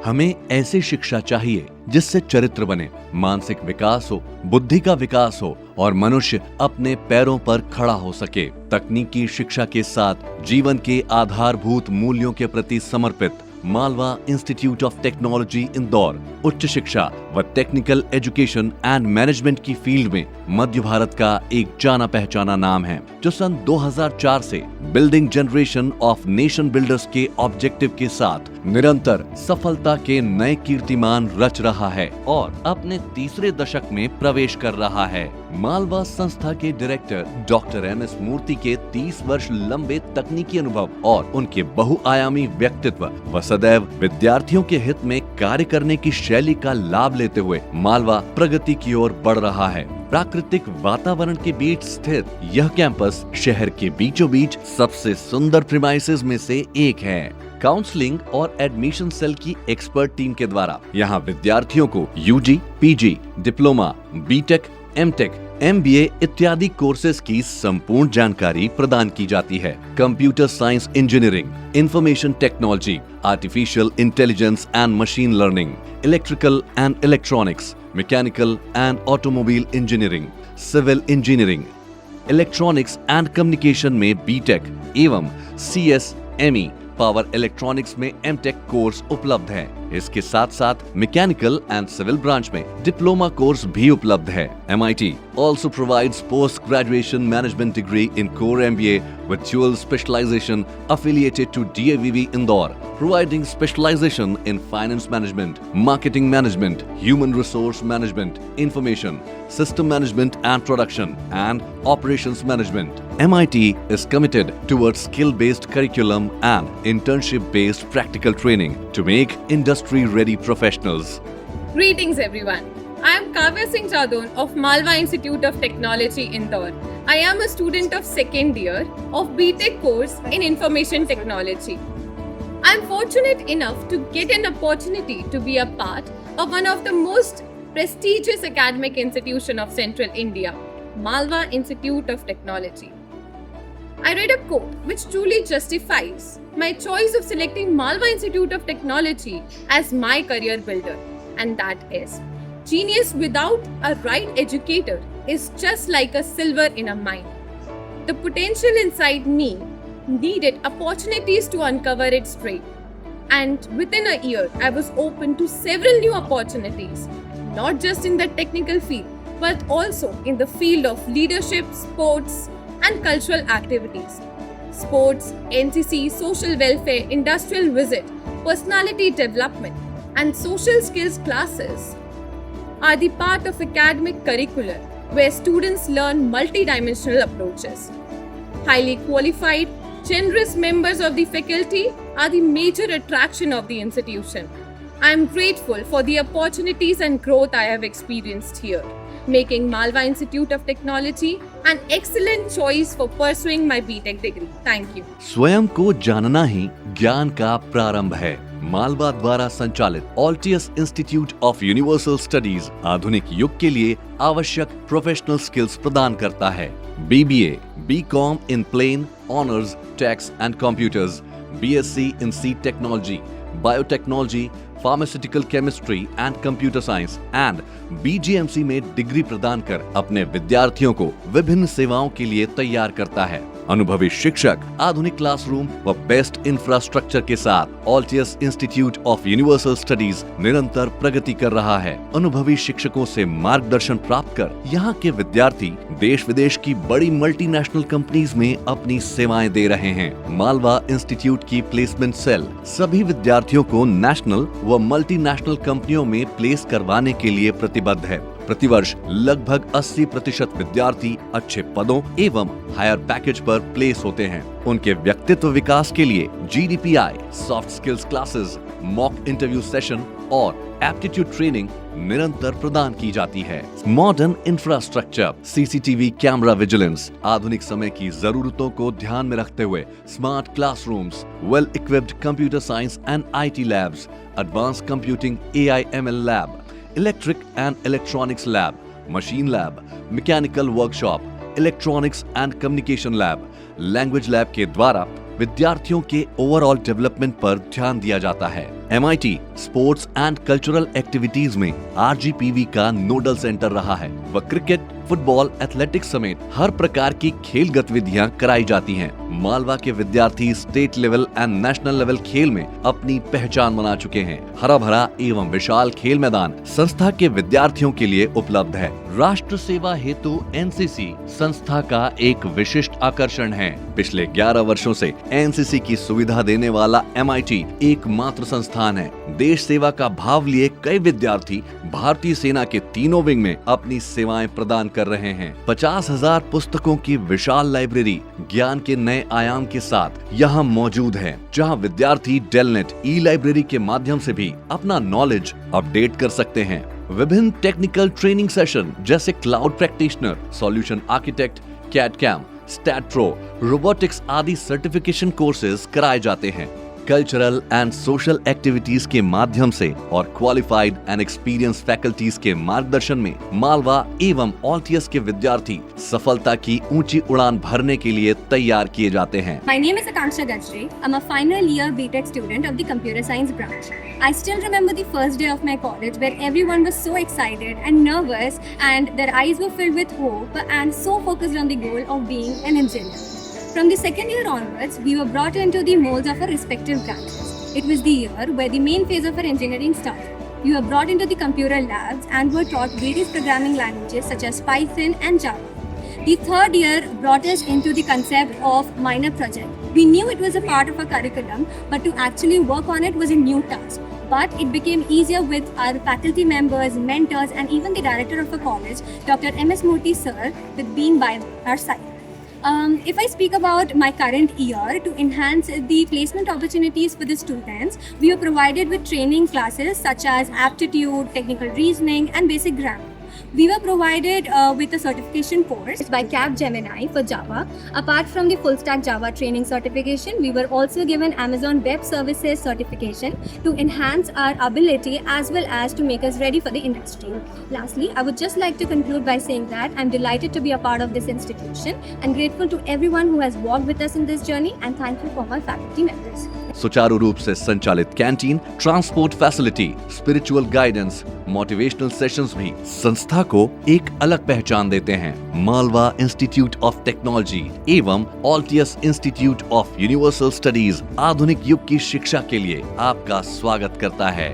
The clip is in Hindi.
हमें ऐसी शिक्षा चाहिए जिससे चरित्र बने, मानसिक विकास हो, बुद्धि का विकास हो और मनुष्य अपने पैरों पर खड़ा हो सके। तकनीकी शिक्षा के साथ जीवन के आधारभूत मूल्यों के प्रति समर्पित Malwa institute of technology Indore उच्च शिक्षा व टेक्निकल एजुकेशन एंड मैनेजमेंट की फील्ड में मध्य भारत का एक जाना पहचाना नाम है, जो सन 2004 से building generation of nation builders के ऑब्जेक्टिव के साथ निरंतर सफलता के नए कीर्तिमान रच रहा है और अपने तीसरे दशक में प्रवेश कर रहा है। मालवा संस्था के डायरेक्टर डॉक्टर MS मूर्ति के 30 वर्ष लंबे तकनीकी अनुभव और उनके बहुआयामी व्यक्तित्व व सदैव विद्यार्थियों के हित में कार्य करने की शैली का लाभ लेते हुए मालवा प्रगति की ओर बढ़ रहा है। प्राकृतिक वातावरण के बीच स्थित यह कैंपस शहर के बीचों बीच सबसे सुंदर प्रीमाइसेस में से एक है। काउंसलिंग और एडमिशन सेल की एक्सपर्ट टीम के द्वारा यहाँ विद्यार्थियों को UG, PG, diploma, BTech, MTech, MBA इत्यादि कोर्सेज की संपूर्ण जानकारी प्रदान की जाती है। Computer science engineering, information technology, artificial intelligence and machine learning, electrical and electronics, mechanical and automobile engineering, civil engineering, electronics and communication में BTech एवं CS, ME, पावर इलेक्ट्रॉनिक्स में MTech कोर्स उपलब्ध है। इसके साथ साथ मैकेनिकल एंड सिविल ब्रांच में डिप्लोमा कोर्स भी उपलब्ध है। MIT also provides post graduation management degree in core MBA with dual specialization affiliated to DAVV Indore, providing specialization in finance management, marketing management, human resource management, information system management and production, and operations management. MIT is committed towards skill-based curriculum and internship-based practical training to make industry-ready professionals. Greetings everyone. I am Kavya Singh Jadon of Malwa Institute of Technology, Indore. I am a student of second year of BTech course in Information Technology. I am fortunate enough to get an opportunity to be a part of one of the most prestigious academic institution of Central India, Malwa Institute of Technology. I read a quote which truly justifies my choice of selecting Malwa Institute of Technology as my career builder, and that is, genius without a right educator is just like a silver in a mine. The potential inside me needed opportunities to uncover its strength, and within a year I was open to several new opportunities, not just in the technical field but also in the field of leadership, sports and cultural activities. Sports, NCC, social welfare, industrial visit, personality development and social skills classes are the part of academic curriculum where students learn multidimensional approaches. Highly qualified, generous members of the faculty are the major attraction of the institution. I am grateful for the opportunities and growth I have experienced here, making Malwa Institute of Technology an excellent choice for pursuing my BTech degree. Thank you. स्वयं को जानना ही ज्ञान का प्रारंभ है। मालवा द्वारा संचालित ऑल्टियस इंस्टीट्यूट ऑफ यूनिवर्सल स्टडीज आधुनिक युग के लिए आवश्यक प्रोफेशनल स्किल्स प्रदान करता है। BBA, BCom in plain, honors, tax and computers, BSc in seed technology, biotechnology, pharmaceutical chemistry and computer science and BGMC में डिग्री प्रदान कर अपने विद्यार्थियों को विभिन्न सेवाओं के लिए तैयार करता है। अनुभवी शिक्षक, आधुनिक क्लासरूम व बेस्ट इंफ्रास्ट्रक्चर के साथ ऑल्टियस इंस्टीट्यूट ऑफ यूनिवर्सल स्टडीज निरंतर प्रगति कर रहा है। अनुभवी शिक्षकों से मार्गदर्शन प्राप्त कर यहाँ के विद्यार्थी देश विदेश की बड़ी मल्टीनेशनल कंपनीज में अपनी सेवाएं दे रहे हैं। मालवा इंस्टीट्यूट की प्लेसमेंट सेल सभी विद्यार्थियों को नेशनल व मल्टीनेशनल कंपनियों में प्लेस करवाने के लिए प्रतिबद्ध है। प्रतिवर्ष लगभग 80% विद्यार्थी अच्छे पदों एवं हायर पैकेज पर प्लेस होते हैं। उनके व्यक्तित्व विकास के लिए GDPI, soft skills classes, mock interview session और एप्टीट्यूड ट्रेनिंग निरंतर प्रदान की जाती है। Modern infrastructure, CCTV camera vigilance, आधुनिक समय की जरूरतों को ध्यान में रखते हुए smart classrooms, well equipped computer science and IT labs, advance computing AI/ML lab, electric and electronics lab, machine lab, mechanical workshop, electronics and communication lab, language lab के द्वारा विद्यार्थियों के ओवरऑल डेवलपमेंट पर ध्यान दिया जाता है। MIT sports and cultural activities में RGPV का नोडल सेंटर रहा है। वह क्रिकेट, फुटबॉल, एथलेटिक्स समेत हर प्रकार की खेल गतिविधियां कराई जाती हैं। मालवा के विद्यार्थी state level and national level खेल में अपनी पहचान बना चुके हैं। हरा भरा एवं विशाल खेल मैदान संस्था के विद्यार्थियों के लिए उपलब्ध है। राष्ट्र सेवा हेतु NCC संस्था का एक विशिष्ट आकर्षण है। पिछले 11 वर्षों से NCC की सुविधा देने वाला MIT एकमात्र संस्थान है। देश सेवा का भाव लिए कई विद्यार्थी भारतीय सेना के तीनों विंग में अपनी सेवाएं प्रदान कर रहे हैं। 50,000 पुस्तकों की विशाल लाइब्रेरी ज्ञान के नए आयाम के साथ यहाँ मौजूद है, जहाँ विद्यार्थी डेलनेट ई-लाइब्रेरी के माध्यम से भी अपना नॉलेज अपडेट कर सकते हैं। विभिन्न टेक्निकल ट्रेनिंग सेशन जैसे cloud practitioner, solution architect, CAD/CAM, StatPro, robotics आदि सर्टिफिकेशन कोर्सेज कराए जाते हैं। कल्चरल एंड सोशल एक्टिविटीज के माध्यम से और क्वालिफाइड एंड एक्सपीरियंस फैकल्टीज के मार्गदर्शन में मालवा एवं ऑल्टियस के विद्यार्थी सफलता की ऊंची उड़ान भरने के लिए तैयार किए जाते हैं। My name is Akanksha Gajre. I'm a final year BTech student of the Computer Science branch. I still remember the first day of my college where everyone was so excited and nervous and their eyes were filled with hope and so focused on the goal of being an engineer. From the second year onwards, we were brought into the molds of our respective branches. It was the year where the main phase of our engineering started. We were brought into the computer labs and were taught various programming languages such as Python and Java. The third year brought us into the concept of minor project. We knew it was a part of our curriculum, but to actually work on it was a new task. But it became easier with our faculty members, mentors, and even the director of our college, Dr. M.S. Murthy sir, with being by our side. If I speak about my current year, to enhance the placement opportunities for the students, we are provided with training classes such as aptitude, technical reasoning, and basic grammar. We were provided with a certification course by Capgemini for Java. Apart from the full stack Java training certification, we were also given Amazon Web Services certification to enhance our ability as well as to make us ready for the industry. Lastly, I would just like to conclude by saying that I'm delighted to be a part of this institution and grateful to everyone who has walked with us in this journey, and thank you for my faculty members. सुचारू रूप से संचालित canteen, transport facility, spiritual guidance, motivational sessions भी संस्था को एक अलग पहचान देते हैं। मालवा इंस्टीट्यूट ऑफ टेक्नोलॉजी एवं ऑल्टियस इंस्टीट्यूट ऑफ यूनिवर्सल स्टडीज आधुनिक युग की शिक्षा के लिए आपका स्वागत करता है।